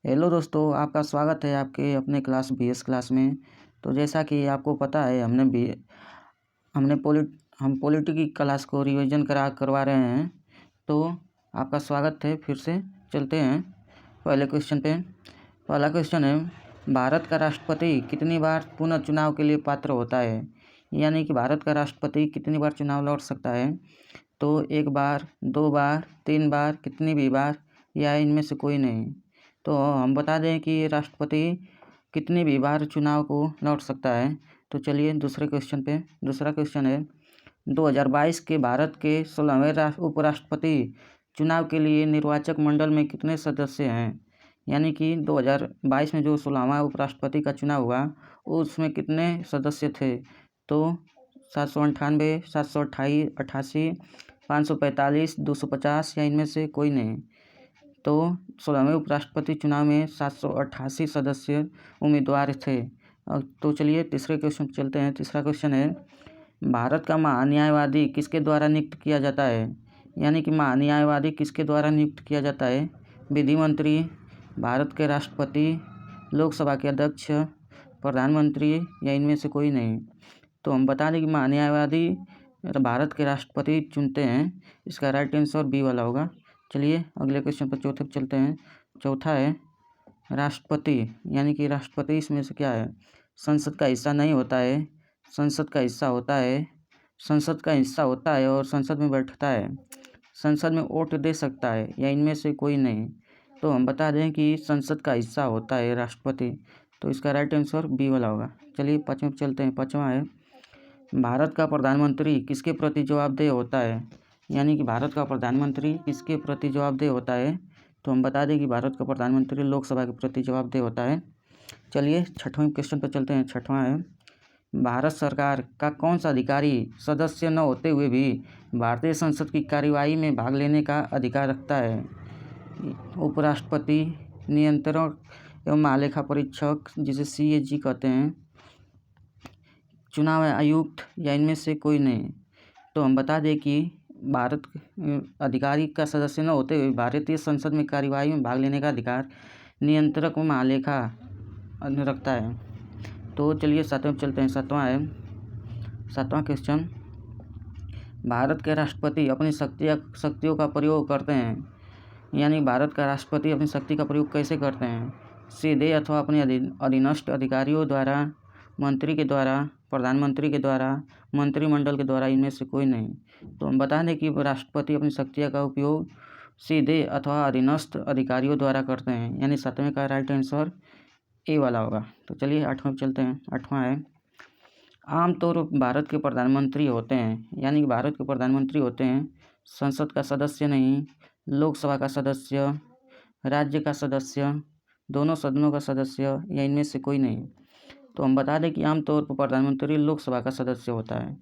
Hello दोस्तों, आपका स्वागत है आपके अपने क्लास बीएस क्लास में। तो जैसा कि आपको पता है हमने पॉलिटी की क्लास को रिवीजन करवा रहे हैं। तो आपका स्वागत है। फिर से चलते हैं पहले क्वेश्चन पे। पहला क्वेश्चन है, भारत का राष्ट्रपति कितनी बार पुनः चुनाव के लिए पात्र होता है? यानी कि भारत का राष्ट्रपति कितनी बार चुनाव लड़ सकता है? तो 1 बार, 2 बार, 3 बार, कितनी भी बार, या इनमें से कोई नहीं। तो हम बता दें कि राष्ट्रपति कितनी भी बार चुनाव को लड़ सकता है। तो चलिए दूसरे क्वेश्चन पे। दूसरा क्वेश्चन है, 2022 के भारत के 16वें उपराष्ट्रपति चुनाव के लिए निर्वाचक मंडल में कितने सदस्य हैं? यानी कि 2022 में जो 16वां उपराष्ट्रपति का चुनाव हुआ उसमें कितने सदस्य थे? तो 798, 728, 88, 545, 250, या इनमें से कोई नहीं। तो 16वें उपराष्ट्रपति चुनाव में 788 सदस्य उम्मीदवार थे। तो चलिए तीसरे क्वेश्चन पर चलते हैं। तीसरा क्वेश्चन है, भारत का महान्यायवादी किसके द्वारा नियुक्त किया जाता है? यानी कि महान्यायवादी किसके द्वारा नियुक्त किया जाता है? विधि मंत्री, भारत के राष्ट्रपति, लोकसभा के अध्यक्ष, प्रधानमंत्री, या इनमें से कोई नहीं। तो हम बता दें कि महान्यायवादी भारत के राष्ट्रपति चुनते हैं। इसका राइट आंसर बी वाला होगा। चलिए अगले क्वेश्चन पर चौथे पर चलते हैं। चौथा है, राष्ट्रपति यानी कि राष्ट्रपति इसमें से क्या है? संसद का हिस्सा नहीं होता है, संसद का हिस्सा होता है, संसद का हिस्सा होता है और संसद में बैठता है, संसद में वोट दे सकता है, या इनमें से कोई नहीं। तो हम बता दें कि संसद का हिस्सा होता है राष्ट्रपति। तो इसका राइट आंसर बी वाला होगा। चलिए पाँचवें पर चलते हैं। पाँचवा है, भारत का प्रधानमंत्री किसके प्रति जवाबदेह होता है? यानी कि भारत का प्रधानमंत्री किसके प्रति जवाबदेह होता है? तो हम बता दें कि भारत का प्रधानमंत्री लोकसभा के प्रति जवाबदेह होता है। चलिए छठवें क्वेश्चन पर चलते हैं। छठवां है, भारत सरकार का कौन सा अधिकारी सदस्य न होते हुए भी भारतीय संसद की कार्यवाही में भाग लेने का अधिकार रखता है? उपराष्ट्रपति, नियंत्रक एवं महालेखा परीक्षक जिसे CAG कहते हैं, चुनाव आयुक्त, या इनमें से कोई नहीं। तो हम बता दें कि भारत अधिकारी का सदस्य न होते हुए भारतीय संसद में कार्यवाही में भाग लेने का अधिकार नियंत्रक व महालेखा रखता है। तो चलिए सातवें पर चलते हैं। सातवां क्वेश्चन, भारत के राष्ट्रपति अपनी शक्तियों का प्रयोग करते हैं। यानी भारत का राष्ट्रपति अपनी शक्ति का प्रयोग कैसे करते हैं? सीधे अथवा अपने अधीनस्थ अधिकारियों द्वारा, मंत्री के द्वारा, प्रधानमंत्री के द्वारा, मंत्रिमंडल के द्वारा, इनमें से कोई नहीं। तो हम बता दें कि राष्ट्रपति अपनी शक्तियों का उपयोग सीधे अथवा अधीनस्थ अधिकारियों द्वारा करते हैं। यानी सातवें का राइट आंसर ए वाला होगा। तो चलिए आठवें पर चलते हैं। आठवां है, आमतौर पर भारत के प्रधानमंत्री होते हैं। यानी कि भारत के प्रधानमंत्री होते हैं संसद का सदस्य नहीं, लोकसभा का सदस्य, राज्य का सदस्य, दोनों सदनों का सदस्य, या इनमें से कोई नहीं। तो हम बता दें कि आमतौर पर प्रधानमंत्री लोकसभा का सदस्य होता है।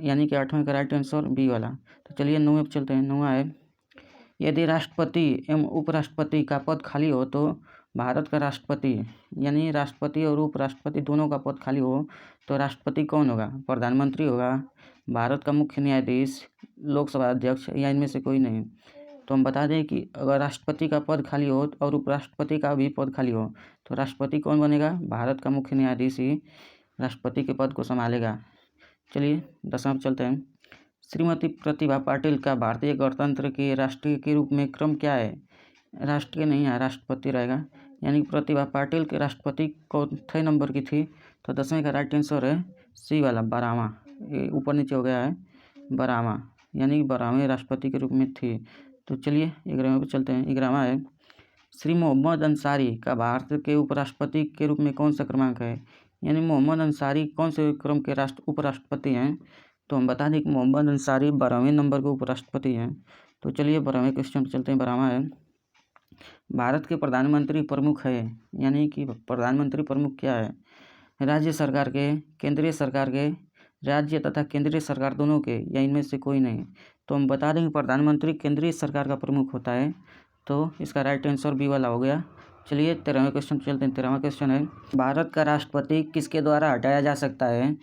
यानी कि आठवें का राइट आंसर बी वाला। तो चलिए नौवें पर चलते हैं। नौवां है, यदि राष्ट्रपति एवं उपराष्ट्रपति का पद खाली हो तो भारत का राष्ट्रपति यानी राष्ट्रपति और उपराष्ट्रपति दोनों का पद खाली हो तो राष्ट्रपति कौन होगा? प्रधानमंत्री होगा, भारत का मुख्य न्यायाधीश, लोकसभा अध्यक्ष, या इनमें से कोई नहीं। तो हम बता दें कि अगर राष्ट्रपति का पद खाली हो और उपराष्ट्रपति का भी पद खाली हो तो राष्ट्रपति कौन बनेगा? भारत का मुख्य न्यायाधीश ही राष्ट्रपति के पद को संभालेगा। चलिए 10वां पर चलते हैं। श्रीमती प्रतिभा पाटिल का भारतीय गणतंत्र के राष्ट्रीय के रूप में क्रम क्या है? राष्ट्रीय नहीं है, राष्ट्रपति रहेगा। यानी प्रतिभा पाटिल के राष्ट्रपति चौथे नंबर की थी। तो 10वें का राइट आंसर है सी वाला, 12वां। ये ऊपर नीचे हो गया है, 12वां, यानी 12वें राष्ट्रपति के रूप में थी। तो चलिए 11वें पर चलते हैं। 11वां है, श्री मोहम्मद अंसारी का भारत के उपराष्ट्रपति के रूप में कौन सा क्रमांक है? यानी मोहम्मद अंसारी कौन से क्रम के उपराष्ट्रपति हैं? तो हम बता दें कि मोहम्मद अंसारी 12वें नंबर के उपराष्ट्रपति हैं। तो चलिए 12वें क्वेश्चन पर चलते हैं। 12वां है, भारत के प्रधानमंत्री प्रमुख है। यानी कि प्रधानमंत्री प्रमुख क्या है? राज्य सरकार के, केंद्रीय सरकार के, राज्य तथा केंद्रीय सरकार दोनों के, या इनमें से कोई नहीं। तो हम बता दें कि प्रधानमंत्री केंद्रीय सरकार का प्रमुख होता है। तो इसका राइट आंसर बी वाला हो गया। चलिए 13वें क्वेश्चन पर चलते हैं। 13वां क्वेश्चन है, भारत का राष्ट्रपति किसके द्वारा हटाया जा सकता है?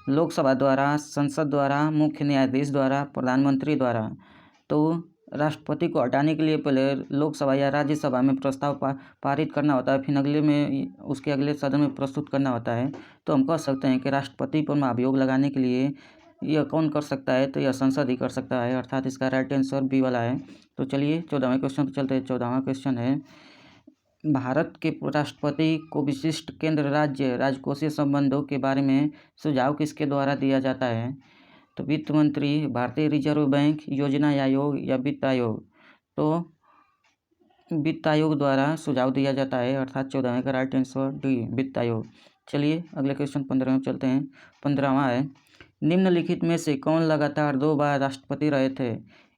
लोकसभा द्वारा, संसद द्वारा, मुख्य न्यायाधीश द्वारा, प्रधानमंत्री द्वारा। तो राष्ट्रपति को हटाने के लिए पहले लोकसभा या राज्यसभा में प्रस्ताव पारित करना होता है, फिर अगले में उसके अगले सदन में प्रस्तुत करना होता है। तो हम कह सकते हैं कि राष्ट्रपति पर महाभियोग लगाने के लिए यह कौन कर सकता है, तो यह संसद ही कर सकता है, अर्थात इसका राइट आंसर बी वाला है। तो चलिए 14वें क्वेश्चन पर चलते हैं। 14वां क्वेश्चन है, भारत के राष्ट्रपति को विशिष्ट केंद्र राज्य राजकोषीय संबंधों के बारे में सुझाव किसके द्वारा दिया जाता है? तो वित्त मंत्री, भारतीय रिजर्व बैंक, योजना आयोग या वित्त आयोग? तो वित्त आयोग द्वारा सुझाव दिया जाता है, अर्थात 14वें का राइट आंसर डी वित्त आयोग। चलिए अगले क्वेश्चन 15वें में चलते हैं। 15वां है, निम्नलिखित में से कौन लगातार 2 बार राष्ट्रपति रहे थे?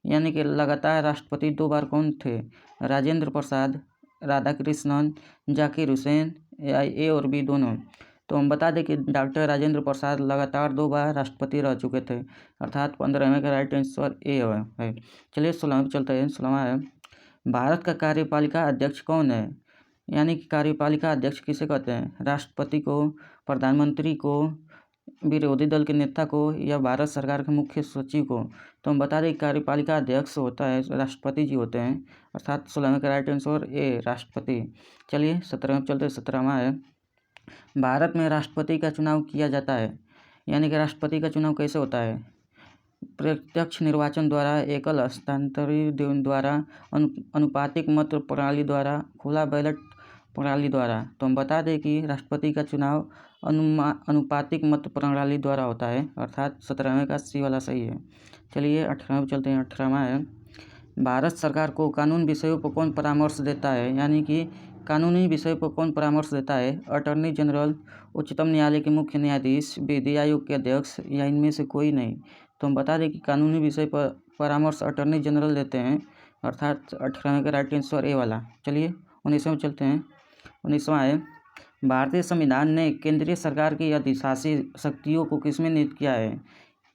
यानी कि लगातार राष्ट्रपति 2 बार कौन थे? राजेंद्र प्रसाद, राधाकृष्णन, जाकिर हुसैन या ए और बी दोनों? तो हम बता दें कि डॉक्टर राजेंद्र प्रसाद लगातार 2 बार राष्ट्रपति रह चुके थे, अर्थात 15वें का राइट आंसर ए है। चलिए 16वें चलते हैं। 16वां है, भारत का कार्यपालिका अध्यक्ष कौन है? यानी कि कार्यपालिका अध्यक्ष किसे कहते हैं? राष्ट्रपति को, प्रधानमंत्री को, विरोधी दल के नेता को या भारत सरकार के मुख्य सचिव को? तो हम बता दें कार्यपालिका अध्यक्ष होता है राष्ट्रपति जी होते हैं, अर्थात 16वें का राइट आंसर ए राष्ट्रपति। चलिए 17वें में चलते हैं। 17वां है, भारत में राष्ट्रपति का चुनाव किया जाता है, यानी कि राष्ट्रपति का चुनाव कैसे होता है? प्रत्यक्ष निर्वाचन द्वारा, एकल हस्तांतरित द्वारा, अनुपातिक मत प्रणाली द्वारा, खुला बैलेट प्रणाली द्वारा? तो हम बता दें कि राष्ट्रपति का चुनाव अनुपातिक मत प्रणाली द्वारा होता है, अर्थात 17वें का सी वाला सही है। चलिए 18वें में चलते हैं। 18वां है, भारत सरकार को कानून विषयों पर कौन परामर्श देता है? यानी कि कानूनी विषय पर कौन परामर्श देता है? अटॉर्नी जनरल, उच्चतम न्यायालय के मुख्य न्यायाधीश, विधि आयोग के अध्यक्ष या इनमें से कोई नहीं? तो हम बता दें कि कानूनी विषय पर परामर्श अटॉर्नी जनरल देते हैं, अर्थात 18वें का राइट आंसर ए वाला। चलिए 19वें में चलते हैं। 19वां है, भारतीय संविधान ने केंद्रीय सरकार की अधिशासी शक्तियों को किसमें निहित किया है?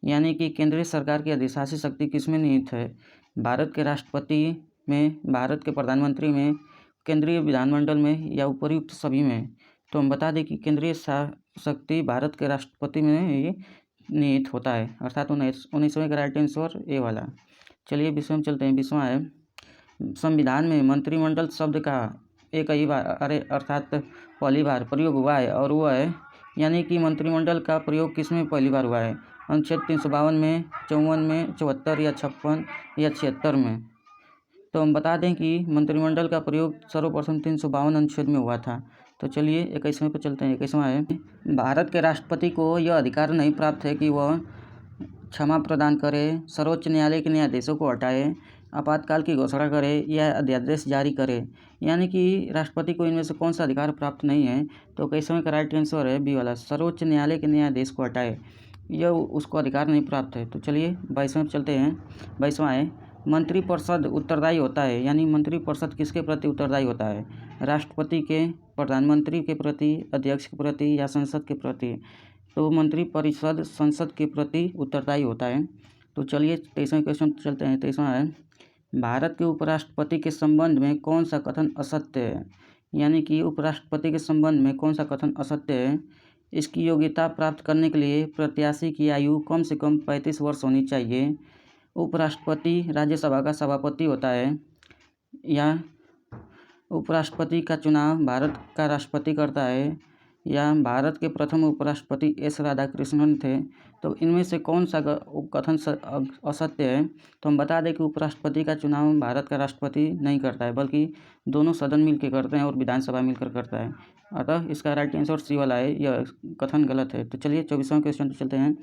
यानी कि केंद्रीय सरकार की अधिशासी शक्ति किसमें निहित है? भारत के राष्ट्रपति में, भारत के प्रधानमंत्री में, केंद्रीय विधानमंडल में या उपर्युक्त सभी में? तो हम बता दें कि केंद्रीय शक्ति भारत के राष्ट्रपति में ही निहित होता है, अर्थात 19वें का राइट आंसर ए वाला। चलिए 20वें में चलते हैं। 20वां है, संविधान में मंत्रिमंडल शब्द का एक ही बार अर्थात पहली बार प्रयोग हुआ है, और वह है, यानी कि मंत्रिमंडल का प्रयोग किसमें पहली बार हुआ है? अनुच्छेद 352 में, 54 में, 74 या 56 या 76 में? तो हम बता दें कि मंत्रिमंडल का प्रयोग सर्वप्रथम 352 अनुच्छेद में हुआ था। तो चलिए 21वें पर चलते हैं। 21वां है, भारत के राष्ट्रपति को यह अधिकार नहीं प्राप्त है कि वह क्षमा प्रदान करे, सर्वोच्च न्यायालय के न्यायाधीशों को हटाए, आपातकाल की घोषणा करे या अध्यादेश जारी करे। यानी कि राष्ट्रपति को इनमें से कौन सा अधिकार प्राप्त नहीं है? तो 21वें का राइट आंसर है बी वाला, सर्वोच्च न्यायालय के न्यायाधीश को हटाए, यह उसको अधिकार नहीं प्राप्त है। तो चलिए 22वें पर चलते हैं। 22वां है, मंत्रिपरिषद उत्तरदायी होता है, यानी मंत्रिपरिषद किसके प्रति उत्तरदायी होता है? राष्ट्रपति के, प्रधानमंत्री के प्रति, अध्यक्ष के प्रति या संसद के प्रति? तो मंत्रिपरिषद संसद के प्रति उत्तरदायी होता है। तो चलिए 23वें क्वेश्चन चलते हैं। 23वां है, भारत के उपराष्ट्रपति के संबंध में कौन सा कथन असत्य है? यानी कि उपराष्ट्रपति के संबंध में कौन सा कथन असत्य है? इसकी योग्यता प्राप्त करने के लिए प्रत्याशी की आयु कम से कम 35 वर्ष होनी चाहिए। उपराष्ट्रपति राज्यसभा का सभापति होता है, या उपराष्ट्रपति का चुनाव भारत का राष्ट्रपति करता है, या भारत के प्रथम उपराष्ट्रपति एस राधाकृष्णन थे? तो इनमें से कौन सा कथन असत्य है? तो हम बता दें कि उपराष्ट्रपति का चुनाव भारत का राष्ट्रपति नहीं करता है, बल्कि दोनों सदन मिलकर करते हैं और विधानसभा मिलकर करता है, अतः इसका राइट आंसर सी वाला है, यह कथन गलत है। तो चलिए 24वें क्वेश्चन पर चलते हैं।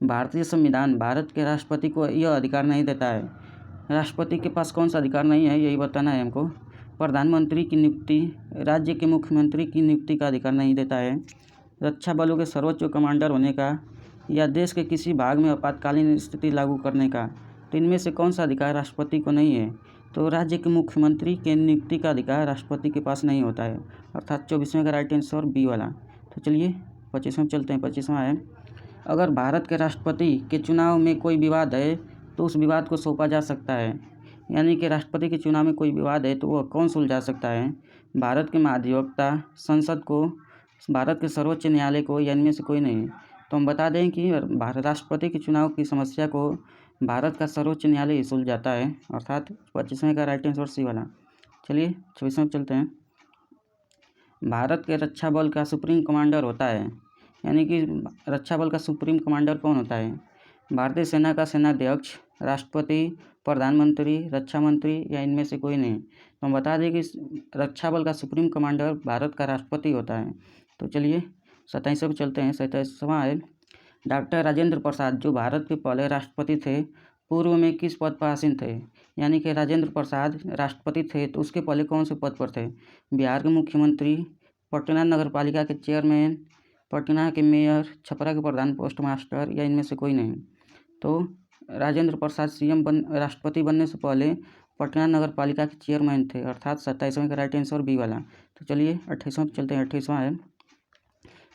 भारतीय संविधान भारत के राष्ट्रपति को यह अधिकार नहीं देता है। राष्ट्रपति के पास कौन सा अधिकार नहीं है, यही बताना है हमको। प्रधानमंत्री की नियुक्ति, राज्य के मुख्यमंत्री की नियुक्ति का अधिकार नहीं देता है, रक्षा बलों के सर्वोच्च कमांडर होने का, या देश के किसी भाग में आपातकालीन स्थिति लागू करने का? तो इनमें से कौन सा अधिकार राष्ट्रपति को नहीं है? तो राज्य के मुख्यमंत्री के नियुक्ति का अधिकार राष्ट्रपति के पास नहीं होता है, अर्थात 24वें का राइट आंसर बी वाला। तो चलिए 25वें चलते हैं। 25वां है, अगर भारत के राष्ट्रपति के चुनाव में कोई विवाद है तो उस विवाद को सौंपा जा सकता है। यानी कि राष्ट्रपति के चुनाव में कोई विवाद है तो वह कौन सुलझा सकता है? भारत के महाधिवक्ता, संसद को, भारत के सर्वोच्च न्यायालय को, या इनमें से कोई नहीं? तो हम बता दें कि राष्ट्रपति के चुनाव की समस्या को भारत का सर्वोच्च न्यायालय सुलझाता है, अर्थात 25वें का राइट आंसर सी वाला। चलिए 26वें चलते हैं। भारत के रक्षा बल का सुप्रीम कमांडर होता है, यानी कि रक्षा बल का सुप्रीम कमांडर कौन होता है? भारतीय सेना का सेनाध्यक्ष, राष्ट्रपति, प्रधानमंत्री, रक्षा मंत्री या इनमें से कोई नहीं। तो हम बता दें कि रक्षा बल का सुप्रीम कमांडर भारत का राष्ट्रपति होता है। तो चलिए 27वें पे चलते हैं। 27वां है, डॉक्टर राजेंद्र प्रसाद जो भारत के पहले राष्ट्रपति थे, पूर्व में किस पद पर आसीन थे? यानी कि राजेंद्र प्रसाद राष्ट्रपति थे तो उसके पहले कौन से पद पर थे? बिहार के मुख्यमंत्री, पटना नगर पालिका के चेयरमैन, पटना के मेयर, छपरा के प्रधान पोस्ट मास्टर या इनमें से कोई नहीं। तो राजेंद्र प्रसाद राष्ट्रपति बनने से पहले पटना नगर पालिका के चेयरमैन थे, अर्थात 27वें का राइट आंसर बी वाला। तो चलिए 28वें चलते हैं। 28वां है,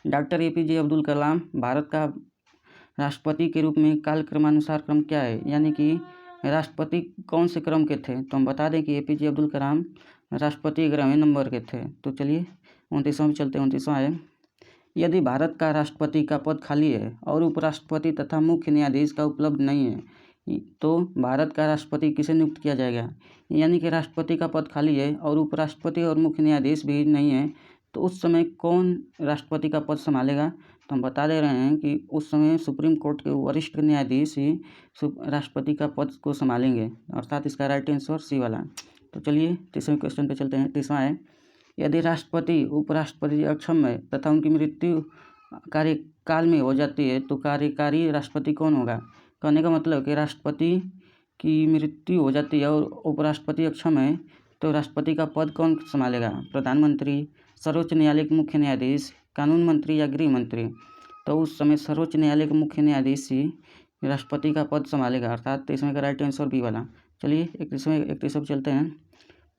डॉक्टर APJ अब्दुल कलाम भारत का राष्ट्रपति के रूप में कालक्रमानुसार क्रम क्या है? यानी कि राष्ट्रपति कौन से क्रम के थे? तो हम बता दें कि APJ अब्दुल कलाम राष्ट्रपति 11वें नंबर के थे। तो चलिए 29वां में चलते हैं। 29वां है, यदि भारत का राष्ट्रपति का पद खाली है और उपराष्ट्रपति तथा मुख्य न्यायाधीश का उपलब्ध नहीं है तो भारत का राष्ट्रपति किसे नियुक्त किया जाएगा? यानी कि राष्ट्रपति का पद खाली है और उपराष्ट्रपति और मुख्य न्यायाधीश भी नहीं है तो उस समय कौन राष्ट्रपति का पद संभालेगा? तो हम बता दे रहे हैं कि उस समय सुप्रीम कोर्ट के वरिष्ठ न्यायाधीश ही राष्ट्रपति का पद को संभालेंगे, अर्थात इसका राइट आंसर सी वाला। तो चलिए 30वें क्वेश्चन पे चलते हैं। 30वां है, यदि राष्ट्रपति उपराष्ट्रपति अक्षम है तथा उनकी मृत्यु कार्यकाल में हो जाती है तो कार्यकारी राष्ट्रपति कौन होगा? कहने का मतलब कि राष्ट्रपति की मृत्यु हो जाती है और उपराष्ट्रपति अक्षम है तो राष्ट्रपति का पद कौन संभालेगा? प्रधानमंत्री, सर्वोच्च न्यायालय के मुख्य न्यायाधीश, कानून मंत्री या गृह मंत्री? तो उस समय सर्वोच्च न्यायालय के मुख्य न्यायाधीश ही राष्ट्रपति का पद संभालेगा, अर्थात 23वें का राइट आंसर बी वाला। चलिए 31वें चलते हैं।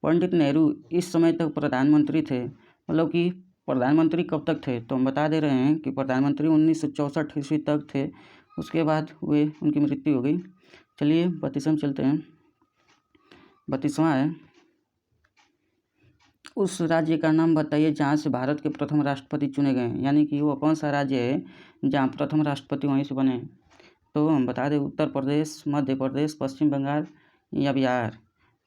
पंडित नेहरू इस समय तक प्रधानमंत्री थे, मतलब कि प्रधानमंत्री कब तक थे? तो हम बता दे रहे हैं कि प्रधानमंत्री 1964 ईस्वी तक थे, उसके बाद उनकी मृत्यु हो गई। चलिए 32वें चलते हैं। 32वां है, उस राज्य का नाम बताइए जहाँ से भारत के प्रथम राष्ट्रपति चुने गए। यानी कि वो कौन सा राज्य है जहाँ प्रथम राष्ट्रपति वहीं से बने? तो हम बता दें उत्तर प्रदेश, मध्य प्रदेश, पश्चिम बंगाल या बिहार।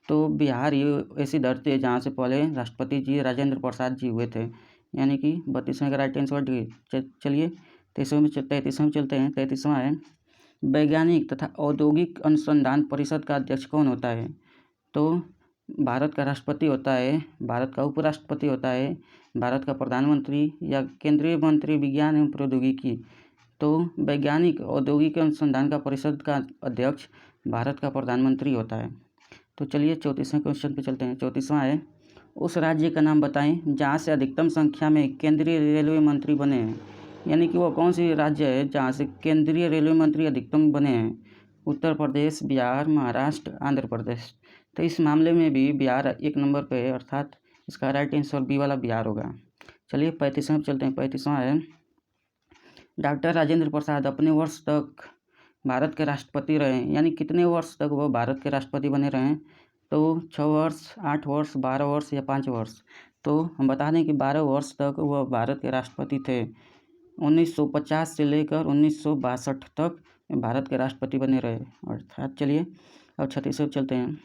तो बिहार ये ऐसी धरती है जहाँ से पहले राष्ट्रपति जी राजेंद्र प्रसाद जी हुए थे, यानी कि 32वें का राइट आंसर डी। चलिए 33वें में चलते हैं। 33वां है, वैज्ञानिक तथा औद्योगिक अनुसंधान परिषद का अध्यक्ष कौन होता है? तो भारत का राष्ट्रपति होता है, भारत का उपराष्ट्रपति होता है, भारत का प्रधानमंत्री या केंद्रीय मंत्री विज्ञान एवं प्रौद्योगिकी? तो वैज्ञानिक औद्योगिक अनुसंधान का परिषद का अध्यक्ष भारत का प्रधानमंत्री होता है। तो चलिए 34वें क्वेश्चन पे चलते हैं। 34वां है, उस राज्य का नाम बताएं जहाँ से अधिकतम संख्या में केंद्रीय रेलवे मंत्री बने हैं। यानी कि वो कौन सी राज्य है जहाँ से केंद्रीय रेलवे मंत्री अधिकतम बने हैं? उत्तर प्रदेश, बिहार, महाराष्ट्र, आंध्र प्रदेश। तो इस मामले में भी बिहार 1 नंबर पे है, अर्थात इसका राइट आंसर बी वाला बिहार होगा। चलिए 35वें पे चलते हैं। 35वां है, डॉक्टर राजेंद्र प्रसाद अपने वर्ष तक भारत के राष्ट्रपति रहे, यानी कितने वर्ष तक वह भारत के राष्ट्रपति बने रहे? तो 6 वर्ष, 8 वर्ष, 12 वर्ष या 5 वर्ष? तो हम बता दें कि 12 वर्ष तक वह भारत के राष्ट्रपति थे। 1950 से लेकर 1962 तक भारत के राष्ट्रपति बने रहे, अर्थात चलिए अब 36वें चलते हैं।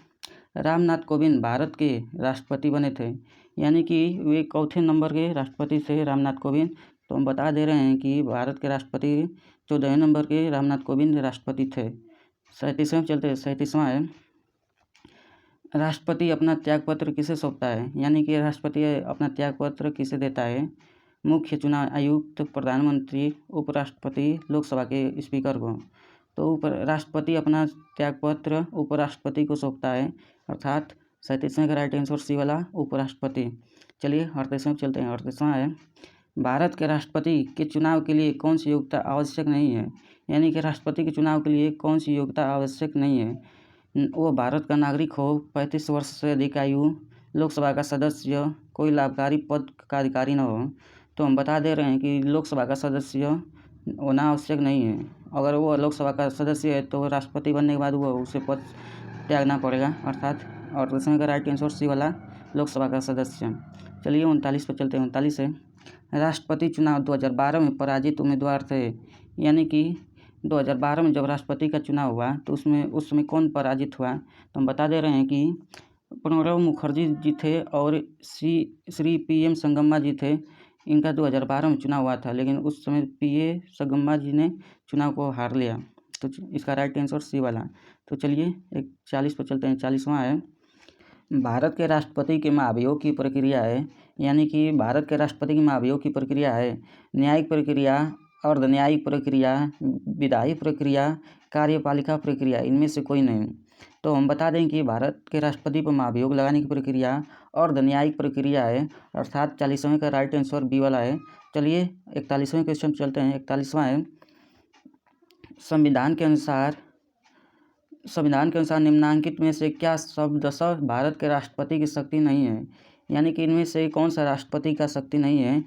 रामनाथ कोविंद भारत के राष्ट्रपति बने थे, यानी कि वे चौथे नंबर के राष्ट्रपति थे रामनाथ कोविंद। तो हम बता दे रहे हैं कि भारत के राष्ट्रपति 14वें नंबर के रामनाथ कोविंद राष्ट्रपति थे। 37वें चलते हैं। 37वां है, राष्ट्रपति अपना त्यागपत्र किसे सौंपता है? यानी कि राष्ट्रपति अपना त्यागपत्र किसे देता है? मुख्य चुनाव आयुक्त, प्रधानमंत्री, उपराष्ट्रपति, लोकसभा के स्पीकर को? तो राष्ट्रपति अपना त्यागपत्र उपराष्ट्रपति को सौंपता है, अर्थात 37वें का राइट आंसर सी वाला उपराष्ट्रपति। चलिए 38वें चलते हैं। 38वां है, भारत के राष्ट्रपति के चुनाव के लिए कौन सी योग्यता आवश्यक नहीं है? यानी कि राष्ट्रपति के चुनाव के लिए कौन सी योग्यता आवश्यक नहीं है? वो भारत का नागरिक हो, 35 वर्ष से अधिक आयु, लोकसभा का सदस्य, कोई लाभकारी पद का अधिकारी न हो। तो हम बता दे रहे हैं कि लोकसभा का सदस्य होना आवश्यक नहीं है। अगर वो लोकसभा का सदस्य है तो राष्ट्रपति बनने के बाद वो उसे पद त्यागना पड़ेगा, अर्थात 38वें का राइट आंसर सी वाला लोकसभा का सदस्य। चलिए 39 पर चलते हैं। 39 है, राष्ट्रपति चुनाव 2012 में पराजित उम्मीदवार थे, यानी कि 2012 में जब राष्ट्रपति का चुनाव हुआ तो उस समय कौन पराजित हुआ, तो हम बता दे रहे हैं कि प्रणब मुखर्जी जी थे और श्री PM संगम्मा जी थे। इनका 2012 में चुनाव हुआ था, लेकिन उस समय PA संगम्मा जी ने चुनाव को हार लिया। तो इसका राइट आंसर सी वाला। तो चलिए 40 पर चलते हैं। 40वां है, भारत के राष्ट्रपति के महाभियोग की प्रक्रिया है, यानी कि भारत के राष्ट्रपति की महाभियोग की प्रक्रिया है न्यायिक प्रक्रिया, अर्ध न्यायिक प्रक्रिया, विधायी प्रक्रिया, कार्यपालिका प्रक्रिया, इनमें से कोई नहीं। तो हम बता दें कि भारत के राष्ट्रपति पर महाभियोग लगाने की प्रक्रिया अर्ध न्यायिक प्रक्रिया है, अर्थात 40वें का राइट आंसर बी वाला है। चलिए 41वें क्वेश्चन चलते हैं। 41वां है, संविधान के अनुसार निम्नांकित में से क्या शब्दशः भारत के राष्ट्रपति की शक्ति नहीं है, यानी कि इनमें से कौन सा राष्ट्रपति का शक्ति नहीं है।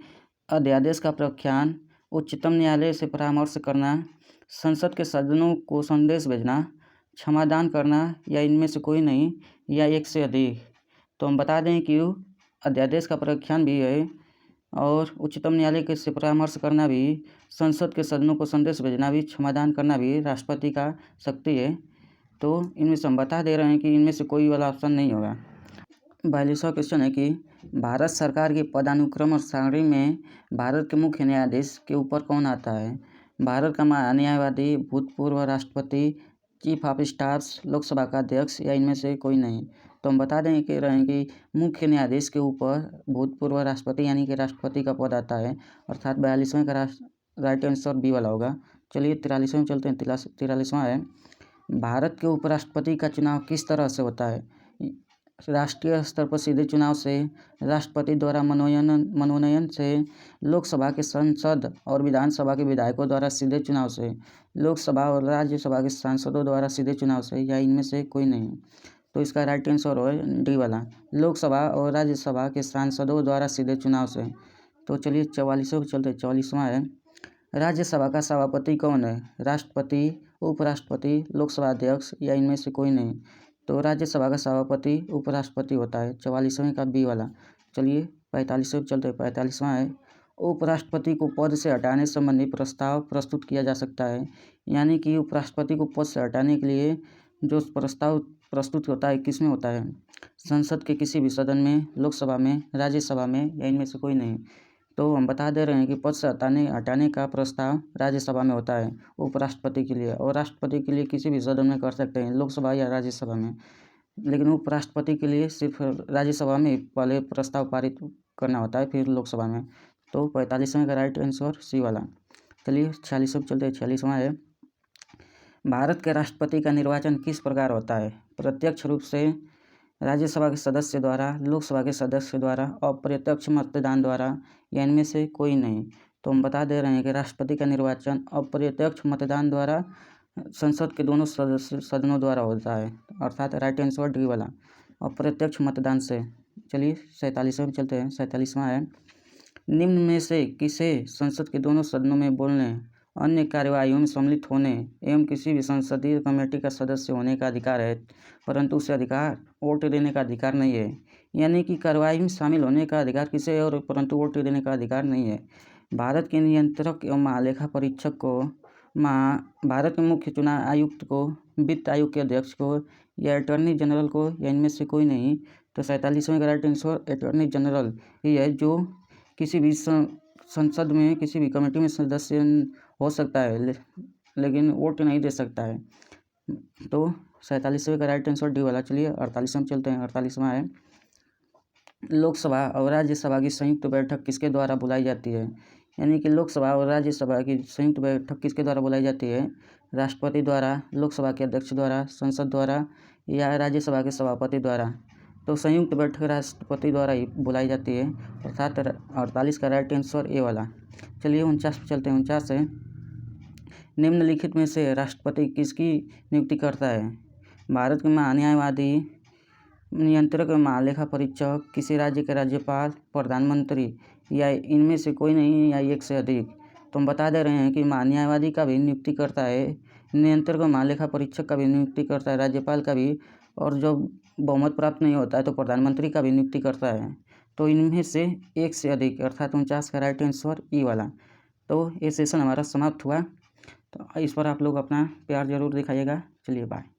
अध्यादेश का प्रख्यान, उच्चतम न्यायालय से परामर्श करना, संसद के सदनों को संदेश भेजना, क्षमादान करना, या इनमें से कोई नहीं, या एक से अधिक। तो हम बता दें कि अध्यादेश का प्रख्यान भी है और उच्चतम न्यायालय के से परामर्श करना भी, संसद के सदनों को संदेश भेजना भी, क्षमादान करना भी राष्ट्रपति का शक्ति है। तो इनमें से हम बता दे रहे हैं कि इनमें से कोई वाला ऑप्शन नहीं होगा। 42वां क्वेश्चन है कि भारत सरकार की पदानुक्रम और सारणी में भारत के मुख्य न्यायाधीश के ऊपर कौन आता है। भारत का महान्यायवादी, भूतपूर्व राष्ट्रपति, चीफ ऑफ स्टाफ्स, लोकसभा का अध्यक्ष, या इनमें से कोई नहीं। तो हम बता दें कि मुख्य न्यायाधीश के ऊपर भूतपूर्व राष्ट्रपति यानी कि राष्ट्रपति का पद आता है, अर्थात 42वें का राइट आंसर बी वाला होगा। चलिए 43वें में चलते हैं। 43वां है, भारत के उपराष्ट्रपति का चुनाव किस तरह से होता है। राष्ट्रीय स्तर पर सीधे चुनाव से, राष्ट्रपति द्वारा मनोनयन से, लोकसभा के सांसद और विधानसभा के विधायकों द्वारा सीधे चुनाव से, लोकसभा और राज्यसभा के सांसदों द्वारा सीधे चुनाव से, या इनमें से कोई नहीं। तो इसका राइट आंसर है डी वाला, लोकसभा और राज्यसभा के सांसदों द्वारा सीधे चुनाव से। तो चलिए 44वें पर चलते हैं। 44वां है, राज्यसभा का सभापति कौन है। राष्ट्रपति, उपराष्ट्रपति, लोकसभा अध्यक्ष, या इनमें से कोई नहीं। तो राज्यसभा का सभापति उपराष्ट्रपति होता है। 44वें का बी वाला। चलिए 45वें पर चलते हैं। 45वां है, उपराष्ट्रपति को पद से हटाने संबंधी प्रस्ताव प्रस्तुत किया जा सकता है, यानी कि उपराष्ट्रपति को पद से हटाने के लिए जो प्रस्ताव प्रस्तुत होता है किसमें होता है। संसद के किसी भी सदन में, लोकसभा में, राज्यसभा में, या इनमें से कोई नहीं। तो हम बता दे रहे हैं कि पद से हटाने का प्रस्ताव राज्यसभा में होता है उपराष्ट्रपति के लिए, और राष्ट्रपति के लिए किसी भी सदन में कर सकते हैं, लोकसभा या राज्यसभा में, लेकिन उपराष्ट्रपति के लिए सिर्फ राज्यसभा में पहले प्रस्ताव पारित करना होता है, फिर लोकसभा में। तो 45वें का राइट आंसर सी वाला। चलिए 46वें पर चलते हैं। 46वां है, भारत के राष्ट्रपति का निर्वाचन किस प्रकार होता है। प्रत्यक्ष रूप से, राज्यसभा के सदस्य द्वारा, लोकसभा के सदस्य द्वारा, अप्रत्यक्ष मतदान द्वारा, या इनमें से कोई नहीं। तो हम बता दे रहे हैं कि राष्ट्रपति का निर्वाचन अप्रत्यक्ष मतदान द्वारा, संसद के दोनों सदनों द्वारा होता है, अर्थात राइट आंसर डी वाला, अप्रत्यक्ष मतदान से। चलिए 47वें में चलते हैं। 47वां है, निम्न में से किसे संसद के दोनों सदनों में बोलने, अन्य कार्यवाहियों में सम्मिलित होने एवं किसी भी संसदीय कमेटी का सदस्य होने का अधिकार है, परंतु उसे अधिकार वोट देने का अधिकार नहीं है। यानी कि कार्यवाही में शामिल होने का अधिकार किसे है और परंतु वोट देने का अधिकार नहीं है। भारत के नियंत्रक एवं महालेखा परीक्षक को, भारत के मुख्य चुनाव आयुक्त को, वित्त आयोग के अध्यक्ष को, या अटॉर्नी जनरल को, या इनमें से कोई नहीं। तो 47वें का राइट आंसर अटॉर्नी जनरल ही है, जो किसी भी संसद में किसी भी कमेटी में सदस्य हो सकता है, लेकिन वोट नहीं दे सकता है। तो 47वें का राइट आंसर डी वाला। चलिए 48वें में चलते हैं। 48वां है, लोकसभा और राज्यसभा की संयुक्त बैठक किसके द्वारा बुलाई जाती है। यानी कि लोकसभा और राज्यसभा की संयुक्त बैठक किसके द्वारा बुलाई जाती है। राष्ट्रपति द्वारा, लोकसभा के अध्यक्ष द्वारा, संसद द्वारा, या राज्यसभा के सभापति द्वारा। तो संयुक्त बैठक राष्ट्रपति द्वारा ही बुलाई जाती है, अर्थात 48 का राइट आंसर ए वाला। चलिए 49 पे चलते हैं। 49 है, निम्नलिखित में से राष्ट्रपति किसकी नियुक्ति करता है। भारत के महान्यायवादी, नियंत्रक एवं महालेखा परीक्षक, किसी राज्य के राज्यपाल, प्रधानमंत्री, या इनमें से कोई नहीं, या एक से अधिक। तो हम बता दे रहे हैं कि महान्यायवादी का भी नियुक्ति करता है, नियंत्रक और महालेखा परीक्षक का भी नियुक्ति करता है, राज्यपाल का भी, और जब बहुमत प्राप्त नहीं होता है तो प्रधानमंत्री का भी नियुक्ति करता है। तो इनमें से एक से अधिक, अर्थात 49 का राइट आंसर ई वाला। तो ये सेशन हमारा समाप्त हुआ। तो इस पर आप लोग अपना प्यार ज़रूर दिखाइएगा। चलिए बाय।